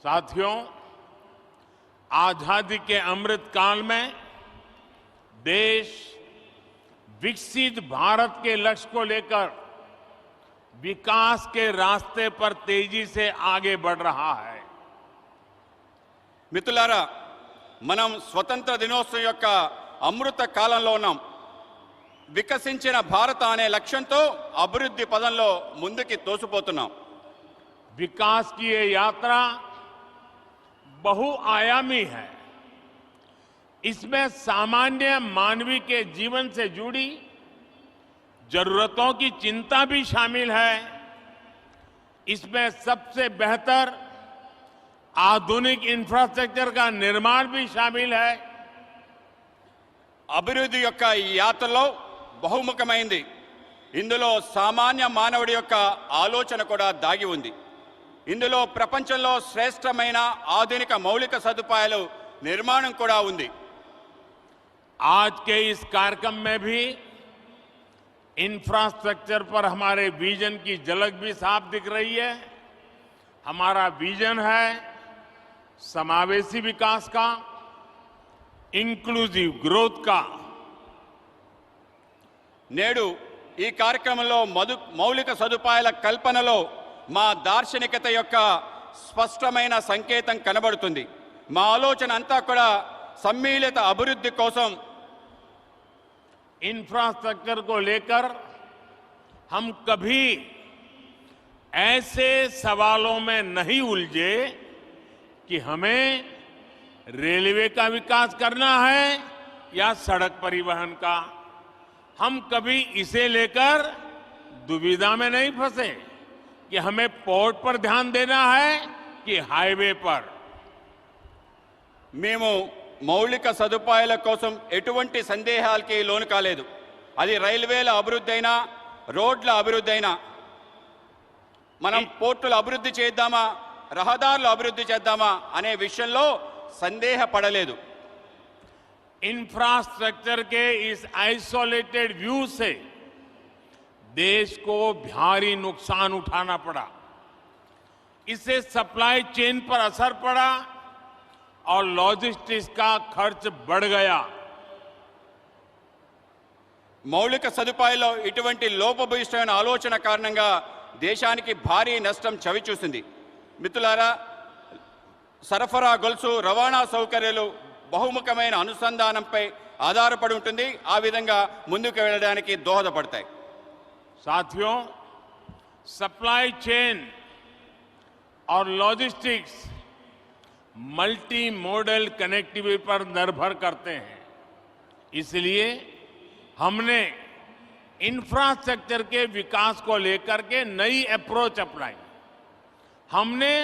साथियों, आजादी के अमृत काल में देश विकसित भारत के लक्ष्य को लेकर विकास के रास्ते पर तेजी से आगे बढ़ रहा है। మిత్రులారా, మనం స్వతంత్ర దినోత్సవం యొక్క అమృత కాలంలో ఉన్నాం. వికసించిన భారత అనే లక్ష్యంతో అభివృద్ధి పదంలో ముందుకి తోసిపోతున్నాం. विकास की ये यात्रा बहुआयामी है। इसमें सामान्य मानवीय के जीवन से जुड़ी जरूरतों की चिंता भी शामिल है। इसमें सबसे बेहतर आधुनिक इंफ्रास्ट्रक्चर का निर्माण भी शामिल है। అభివృద్ధి యొక్క ఈ యాత్రలో బహుముఖమైంది. ఇందులో సామాన్య మానవుడి యొక్క ఆలోచన కూడా దాగి ఉంది. ఇందులో ప్రపంచంలో శ్రేష్టమైన ఆధునిక మౌలిక సదుపాయాలు నిర్మాణం కూడా ఉంది. आज के इस कार्यक्रम में भी इंफ्रास्ट्रक्चर पर हमारे विजन की झलक भी साफ दिख रही है। हमारा विजन है समावेशी विकास का, इंक्लूसिव ग्रोथ का। నేడు ఈ కార్యక్రమంలో మౌలిక సదుపాయాల కల్పనలో మా దార్శనికత యొక్క స్పష్టమైన సంకేతం కనబడుతుంది. మా ఆలోచన అంతా కూడా సమ్మిళిత అభివృద్ధి కోసం. इंफ्रास्ट्रक्चर को लेकर हम कभी ऐसे सवालों में नहीं उलझे कि हमें रेलवे का विकास करना है या सड़क परिवहन का। हम कभी इसे लेकर दुविधा में नहीं फंसे कि हमें पोर्ट पर ध्यान देना है कि हाईवे पर। మేము మౌలిక సదుపాయాల కోసం ఎటువంటి సందేహాలకి లోను కాలేదు. అది రైల్వేల అభివృద్ధి అయినా, రోడ్ల అభివృద్ధి అయినా. మనం పోర్టుల అభివృద్ధి చేద్దామా, రహదారుల అభివృద్ధి చేద్దామా అనే విషయంలో సందేహపడలేదు. इंफ्रास्ट्रक्चर के इस आइसोलेटेड व्यू से देश को भारी नुकसान उठाना पड़ा। इससे सप्लाई चेन पर असर पड़ा और लॉजिस्टिक्स का खर्च बढ़ गया। మౌలిక సదుపాయాల్లో ఇటువంటి లోపభూయిష్టమైన ఆలోచన కారణంగా దేశానికి భారీ నష్టం చవిచూసింది. మిత్రులారా, సరఫరా గొలుసు, రవాణా సౌకర్యాలు బహుముఖమైన అనుసంధానంపై ఆధారపడి ఉంటుంది. ఆ విధంగా ముందుకు వెళ్ళడానికి దోహదపడతాయి. साथियों, सप्लाई चेन और लॉजिस्टिक्स मल्टी मॉडल कनेक्टिविटी पर निर्भर करते हैं। इसलिए हमने इंफ्रास्ट्रक्चर के विकास को लेकर के नई अप्रोच अपनाई। हमने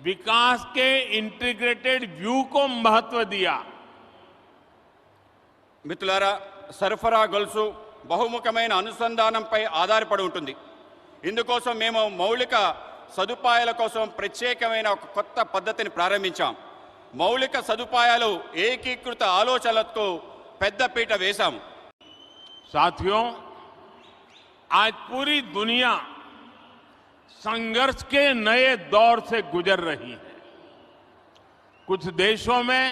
विकास के इंटीग्रेटेड व्यू को महत्व दिया। మిత్రులారా, సరఫరా గొలుసు బహుముఖమైన అనుసంధానంపై ఆధారపడి ఉంటుంది. ఇందుకోసం మేము మౌలిక సదుపాయాల కోసం ప్రత్యేకమైన ఒక కొత్త పద్ధతిని ప్రారంభించాం. మౌలిక సదుపాయాలు ఏకీకృత ఆలోచనలకు పెద్దపీట వేశాం. साथियों, आज पूरी दुनिया संघर्ष के नए दौर से गुजर रही है। कुछ देशों में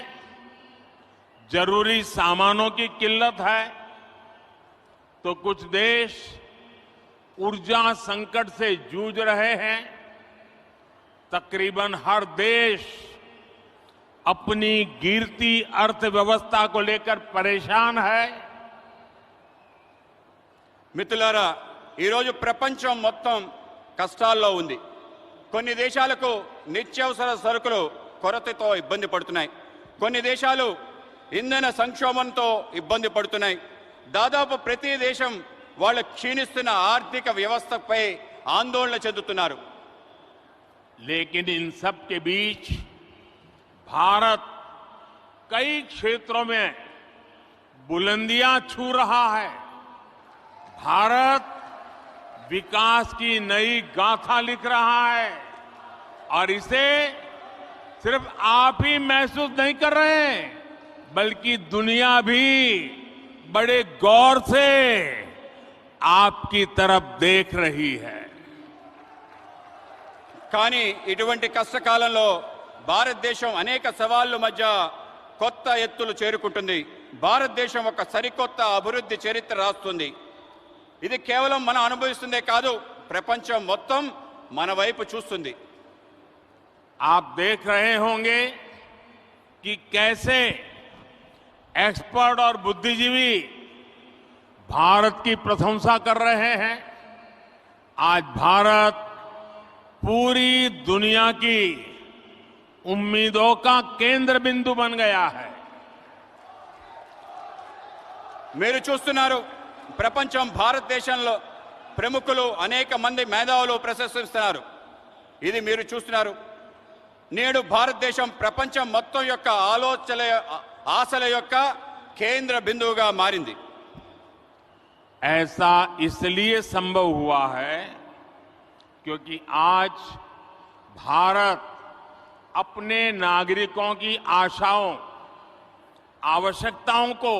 जरूरी सामानों की किल्लत है, तो कुछ देश ऊर्जा संकट से जूझ रहे हैं। तकरीबन हर देश अपनी गिरती अर्थव्यवस्था को लेकर परेशान है। మిత్రులారా, ఈరోజు ప్రపంచం మొత్తం కష్టాల్లో ఉంది. కొన్ని దేశాలకు నిత్యావసర సరుకులు కొరతతో ఇబ్బంది పడుతున్నాయి. కొన్ని దేశాలు ఇంధన సంక్షోభంతో ఇబ్బంది పడుతున్నాయి. దాదాపు ప్రతి దేశం వాళ్ళ క్షీణిస్తున్న ఆర్థిక వ్యవస్థపై ఆందోళన చెందుతున్నారు. लेकिन इन सब के बीच भारत कई क्षेत्रों में बुलंदियां छू रहा है। भारत विकास की नई गाथा लिख रहा है और इसे सिर्फ आप ही महसूस नहीं कर रहे हैं, बल्कि दुनिया भी बड़े गौर से आपकी तरफ देख रही है। కానీ ఇటువంటి కష్టకాలంలో భారతదేశం అనేక సవాళ్ల మధ్య కొత్త ఎత్తులు చేరుకుంటుంది. భారతదేశం ఒక సరికొత్త అభివృద్ధి చరిత్ర రాస్తుంది. ఇది కేవలం మనం అనుభవిస్తుందే కాదు, ప్రపంచం మొత్తం మన వైపు చూస్తుంది. आप देख रहे होंगे कि कैसे एक्सपर्ट और बुद्धिजीवी भारत की प्रशंसा कर रहे हैं. आज भारत पूरी दुनिया की उम्मीदों का केंद्र बिंदु बन गया है. మీరు చూస్తున్నారు, ప్రపంచం భారతదేశంలో ప్రముఖులు అనేక మంది మేధావులు ప్రశంసిస్తున్నారు. ఇది మీరు చూస్తున్నారు. నేడు భారతదేశం ప్రపంచం మొత్తం యొక్క ఆశల యొక్క కేంద్ర బిందువుగా మారింది. ऐसा इसलिए संभव हुआ है क्योंकि आज भारत अपने नागरिकों की आशाओं, आवश्यकताओं को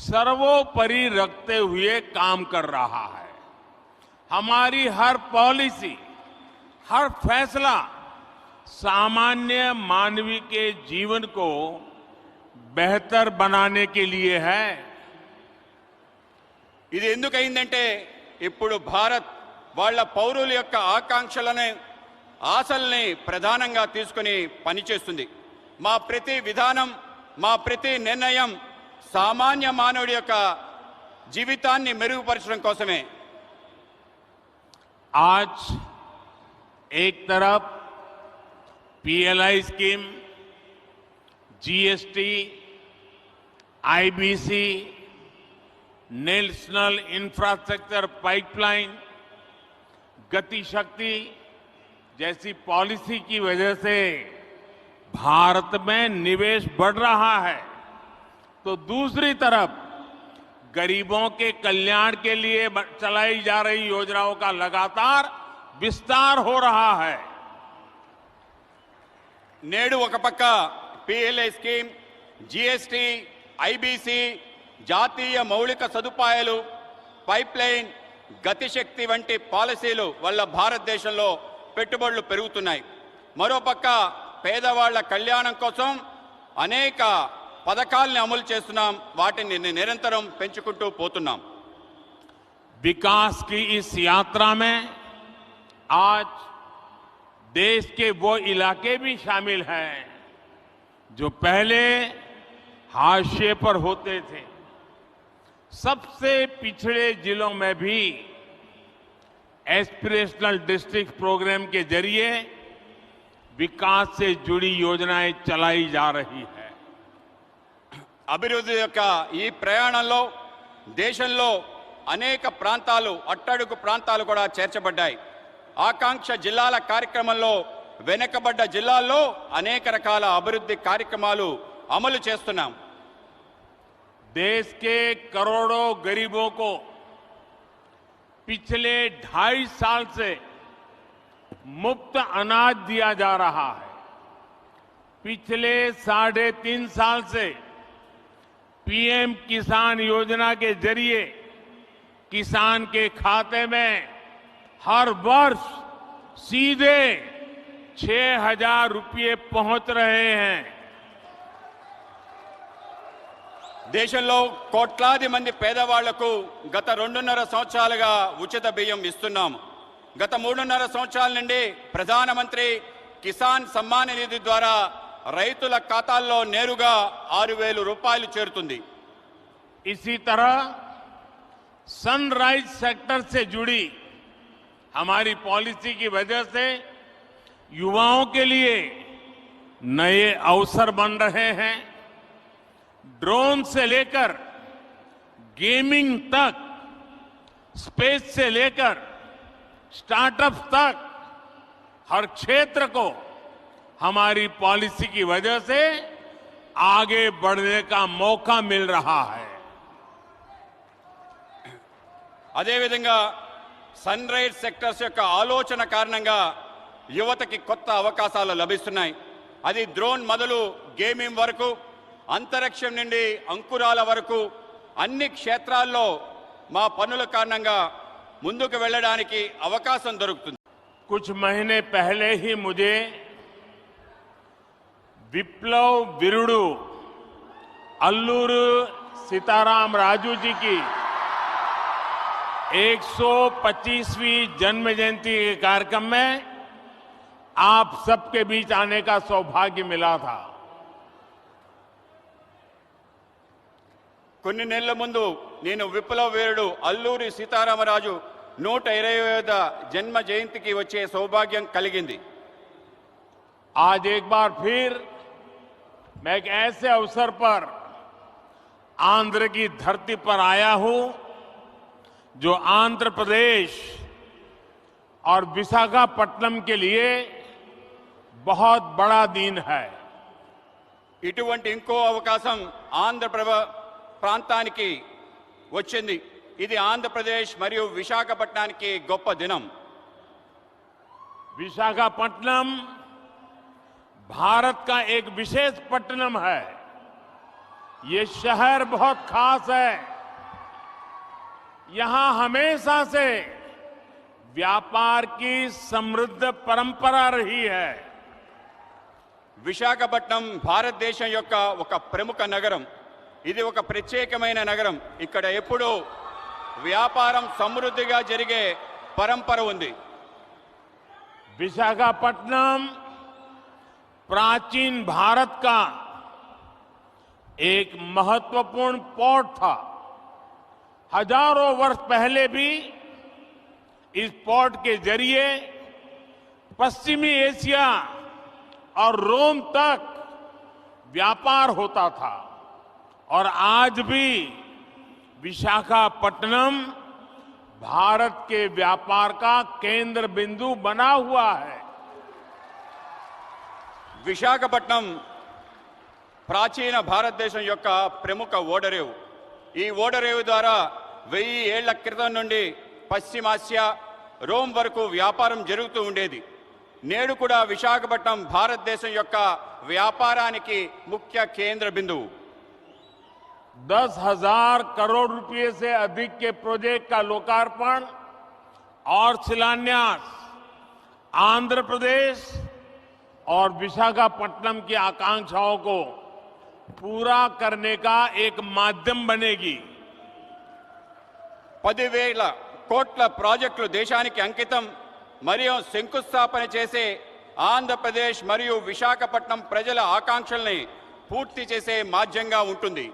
सर्वोपरि रखते हुए काम कर रहा है. हमारी हर पॉलिसी, हर फैसला सामान्य मानवी के जीवन को बेहतर बनाने के लिए है. ఇది ఎందుకు అయిందంటే ఇప్పుడు భారత్ వాళ్ళ పౌరుల యొక్క ఆకాంక్షలను, ఆశల్ని ప్రధానంగా తీసుకొని పనిచేస్తుంది. మా ప్రతి విధానం, మా ప్రతి నిర్ణయం సామాన్య మానవుడి యొక్క జీవితాన్ని మెరుగుపరచడం కోసమే. आज एक तरफ PLI scheme, GST, IBC, national infrastructure pipeline, गति शक्ति जैसी पॉलिसी की वजह से भारत में निवेश बढ़ रहा है, तो दूसरी तरफ गरीबों के कल्याण के लिए चलाई जा रही योजनाओं का लगातार विस्तार हो रहा है. నేడు ఒక పక్క పిఎల్ఐ స్కీమ్, జిఎస్టి, ఐబీసీ, జాతీయ మౌలిక సదుపాయాలు, పైప్లైన్, గతిశక్తి వంటి పాలసీలు వల్ల భారతదేశంలో పెట్టుబడులు పెరుగుతున్నాయి. మరోపక్క పేదవాళ్ల కళ్యాణం కోసం అనేక పథకాలను అమలు చేస్తున్నాం. వాటిని నిరంతరం పెంచుకుంటూ పోతున్నాం. विकास की इस यात्रा में आज देश के वो इलाके भी शामिल हैं जो पहले हाशिए पर होते थे. सबसे पिछड़े जिलों में भी एस्पिरेशनल डिस्ट्रिक्ट प्रोग्राम के जरिए विकास से जुड़ी योजनाएं चलाई जा रही है. అభివృద్ధి యొక్క ఈ ప్రయాణంలో దేశంలో అనేక ప్రాంతాలు, అట్టడుగు ప్రాంతాలు కూడా చేర్చబడ్డాయి. ఆకాంక్ష జిల్లాల కార్యక్రమంలో వెనుకబడ్డ జిల్లాల్లో అనేక రకాల అభివృద్ధి కార్యక్రమాలు అమలు చేస్తున్నాం. देश के करोड़ों गरीबों को पिछले 2.5 साल से मुफ्त अनाज दिया जा रहा है. पिछले 3.5 साल से पीएम किसान योजना के जरिए किसान के खाते में हर वर्ष सीधे 6,000 रुपये पहुंच रहे हैं. దేశంలో కోట్లాది మంది పేదవాళ్లకు గత 2.5 సంవత్సరాలుగా ఉచిత బియ్యం ఇస్తున్నాము. గత 3.5 సంవత్సరాల నుండి ప్రధానమంత్రి కిసాన్ సమ్మాన్ నిధి ద్వారా రైతుల ఖాతాల్లో నేరుగా 6,000 రూపాయలు చేరుతుంది. इसी तरह सनराइज सेक्टर से जुड़ी हमारी पॉलिसी की वजह से युवाओं के लिए नए अवसर बन रहे हैं. ड्रोन से लेकर गेमिंग तक, स्पेस से लेकर स्टार्टअप तक हर क्षेत्र को हमारी पॉलिसी की वजह से आगे बढ़ने का मौका मिल रहा है. అదేవిధంగా సన్ రైజ్ సెక్టర్స్ యొక్క ఆలోచన కారణంగా యువతకి కొత్త అవకాశాలు లభిస్తున్నాయి. అది డ్రోన్ మొదలు గేమింగ్ వరకు, అంతరిక్షం నుండి అంకురాల వరకు అన్ని క్షేత్రాల్లో మా పనుల కారణంగా ముందుకు వెళ్ళడానికి అవకాశం దొరుకుతుంది. कुछ महीने पहले ही मुझे विप्लव विरुडू अल्लूरू सीताराम राजू जी की 125वीं जन्म जयंती के कार्यक्रम में आप सबके बीच आने का सौभाग्य मिला था। కొన్ని నెలల ముందు నేను విప్లవ వీరుడు అల్లూరి సీతారామరాజు 125వ జన్మ జయంతికి వచ్చే సౌభాగ్యం కలిగింది। आज एक बार फिर मैं एक ऐसे अवसर पर आंध्र की धरती पर आया हूं जो आंध्र प्रदेश और विशाखापट्टनम के लिए बहुत बड़ा दिन है। ఇటువంటి ఇంకో అవకాశం ప్రాంతానికి వచ్చింది। ఇది ఆంధ్రప్రదేశ్ మరియు విశాఖపట్నానికి గొప్ప దినం। विशाखापट्टनम भारत का एक विशेष पट्टनम है। ये शहर बहुत खास है। यहां हमेशा से व्यापार की समृद्ध परंपरा रही है। విశాఖపట్నం భారతదేశం యొక్క ఒక ప్రముఖ నగరం। ఇది ఒక ప్రత్యేకమైన నగరం। ఇక్కడ ఎప్పుడూ వ్యాపారం సమృద్ధిగా జరిగే పరంపర ఉంది। विशाखापट्टनम प्राचीन भारत का एक महत्वपूर्ण पोर्ट था। हजारों वर्ष पहले भी इस पोर्ट के जरिए पश्चिमी एशिया और रोम तक व्यापार होता था और आज भी विशाखापट्टनम भारत के व्यापार का केंद्र बिंदु बना हुआ है। విశాఖపట్నం ప్రాచీన భారతదేశం యొక్క ప్రముఖ ఓడరేవు। ఈ ఓడరేవు ద్వారా 1000 ఏళ్ల క్రితం నుండి పశ్చిమాసియా రోమ్ వరకు వ్యాపారం జరుగుతూ ఉండేది। నేడు కూడా విశాఖపట్నం భారతదేశం యొక్క వ్యాపారానికి ముఖ్య కేంద్ర బిందువు। 10,000 करोड़ रुपए से अधिक के प्रोजेक्ट का लोकार्पण और शिलान्यास आंध्र प्रदेश और विशाखापट्टनम की आकांक्षाओं को पूरा करने का एक माध्यम बनेगी। 10,000 కోట్ల ప్రాజెక్టులు దేశానికి అంకితం మరియు శంకుస్థాపన చేసే ఆంధ్రప్రదేశ్ మరియు విశాఖపట్నం ప్రజల ఆకాంక్షల్ని పూర్తి చేసే మాధ్యంగా ఉంటుంది।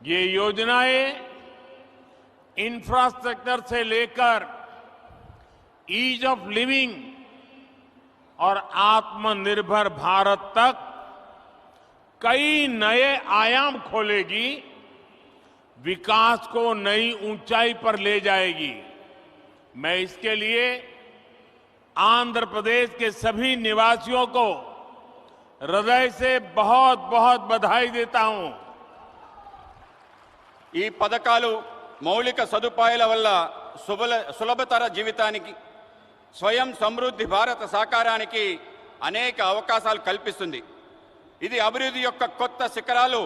ये योजनाएं इंफ्रास्ट्रक्चर से लेकर ईज ऑफ लिविंग और आत्मनिर्भर भारत तक कई नए आयाम खोलेगी, विकास को नई ऊंचाई पर ले जाएगी। मैं इसके लिए आंध्र प्रदेश के सभी निवासियों को हृदय से बहुत बहुत बधाई देता हूं। ఈ పథకాలు మౌలిక సదుపాయాల వల్ల సులభతర జీవితానికి స్వయం సమృద్ధి భారత సాకారానికి అనేక అవకాశాలు కల్పిస్తుంది। ఇది అభివృద్ధి యొక్క కొత్త శిఖరాలు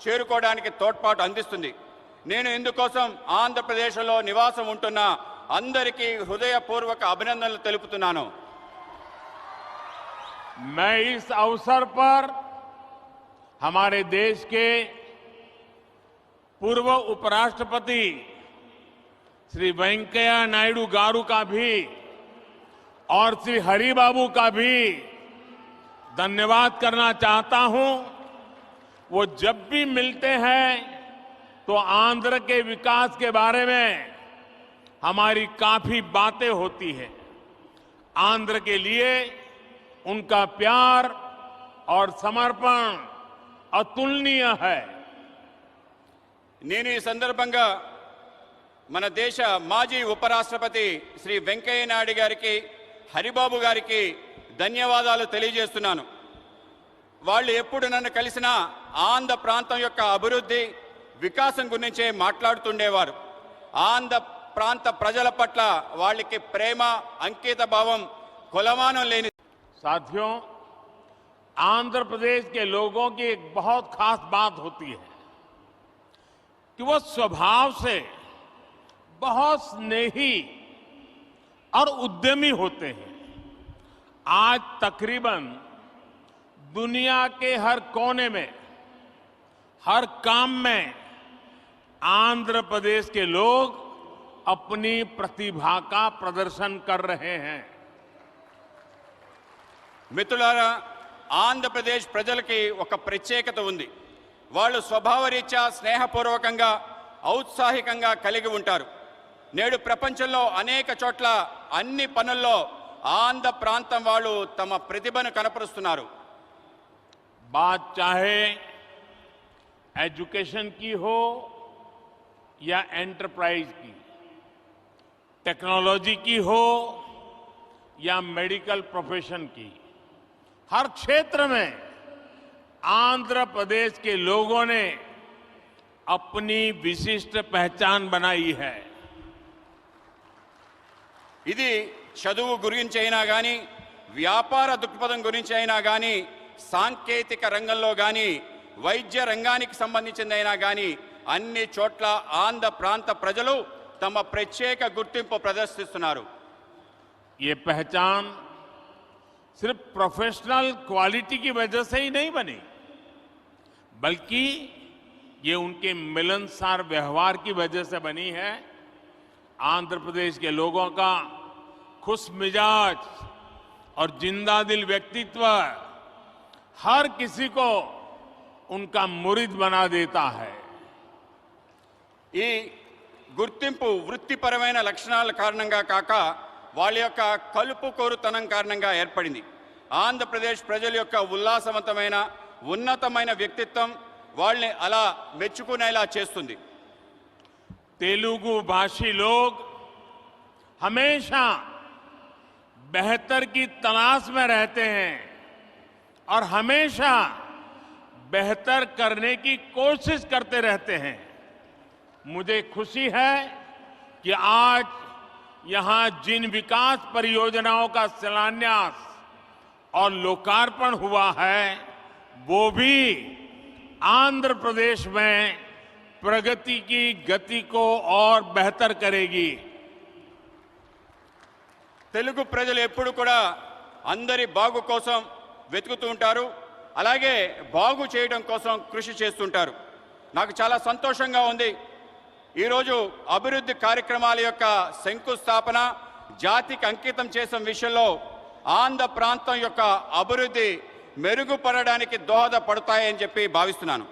చేరుకోవడానికి తోడ్పాటు అందిస్తుంది। నేను ఇందుకోసం ఆంధ్రప్రదేశ్లో నివాసం ఉంటున్న అందరికీ హృదయపూర్వక అభినందనలు తెలుపుతున్నాను। मैं इस अवसर पर हमारे देश के पूर्व उपराष्ट्रपति श्री वेंकैया नायडू गारू का भी और श्री हरिबाबू का भी धन्यवाद करना चाहता हूं। वो जब भी मिलते हैं तो आंध्र के विकास के बारे में हमारी काफी बातें होती हैं। आंध्र के लिए उनका प्यार और समर्पण अतुलनीय है। నేను ఈ సందర్భంగా మన దేశ మాజీ ఉపరాష్ట్రపతి శ్రీ వెంకయ్య నాయుడు గారికి హరిబాబు గారికి ధన్యవాదాలు తెలియజేస్తున్నాను। వాళ్ళు ఎప్పుడు నన్ను కలిసినా ఆంధ్ర ప్రాంతం యొక్క అభివృద్ధి వికాసం గురించే మాట్లాడుతుండేవారు। ఆంధ్ర ప్రాంత ప్రజల పట్ల వాళ్ళకి ప్రేమ అంకిత భావం కొలమానం లేని। साथियों, आंध्र प्रदेश के लोगों की एक बहुत खास बात होती है कि वो स्वभाव से बहुत स्नेही और उद्यमी होते हैं। आज तकरीबन दुनिया के हर कोने में, हर काम में आंध्र प्रदेश के लोग अपनी प्रतिभा का प्रदर्शन कर रहे हैं। మిత్రులారా, ఆంధ్రప్రదేశ్ ప్రజలకి ఒక ప్రత్యేకత ఉంది. వాళ్ళు స్వభావరీత్యా స్నేహపూర్వకంగా ఔత్సాహికంగా కలిగి ఉంటారు. నేడు ప్రపంచంలో అనేక చోట్ల అన్ని పనుల్లో ఆంధ్ర ప్రాంతం వాళ్ళు తమ ప్రతిభను కనపరుస్తున్నారు. बात चाहे एजुकेशन की हो या एंटरप्राइज की, टेक्नोलॉजी की हो या मेडिकल प्रोफेशन की, हर क्षेत्र में आंध्र प्रदेश के लोगों ने अपनी विशिष्ट पहचान बनाई है। ఇది చదువు గురించి అయినా కానీ, వ్యాపార దృక్పథం గురించి అయినా కానీ, సాంకేతిక రంగంలో కానీ, వైద్య రంగానికి సంబంధించిందైనా కానీ అన్ని చోట్ల ఆంధ్ర ప్రాంత ప్రజలు తమ ప్రత్యేక గుర్తింపు ప్రదర్శిస్తున్నారు. ये पहचान सिर्फ प्रोफेशनल क्वालिटी की वजह से ही नहीं बनी, बल्कि ये उनके मिलनसार व्यवहार की वजह से बनी है। आंध्र प्रदेश के लोगों का खुश मिजाज और जिंदादिल व्यक्तित्व हर किसी को उनका मुरीद बना देता है। ఈ గుర్తింపు వృత్తిపరమైన లక్షణాల కారణంగా కాక వాళ్ళ యొక్క కలుపుకోరుతనం కారణంగా ఏర్పడింది. ఆంధ్రప్రదేశ్ ప్రజల యొక్క ఉల్లాసవంతమైన ఉన్నతమైన వ్యక్తిత్వం వాళ్ళని అలా మెచ్చుకునేలా చేస్తుంది. तेलुगु भाषी लोग हमेशा बेहतर की तलाश में रहते हैं और हमेशा बेहतर करने की कोशिश करते रहते हैं। मुझे खुशी है कि आज यहां जिन विकास परियोजनाओं का शिलान्यास और लोकार्पण हुआ है, वो भी आंध्र प्रदेश में प्रगति की गति को और बेहतर करेगी। తెలుగు ప్రజలు ఎప్పుడు కూడా అందరి బాగు కోసం వెతుకుతూ ఉంటారు, అలాగే బాగు చేయడం కోసం కృషి చేస్తుంటారు. నాకు చాలా సంతోషంగా ఉంది. ఈరోజు అభివృద్ధి కార్యక్రమాల యొక్క శంకుస్థాపన జాతికి అంకితం చేసిన విషయంలో ఆంధ్ర ప్రాంతం యొక్క అభివృద్ధి మెరుగుపడడానికి దోహదపడతాయని చెప్పి భావిస్తున్నాను.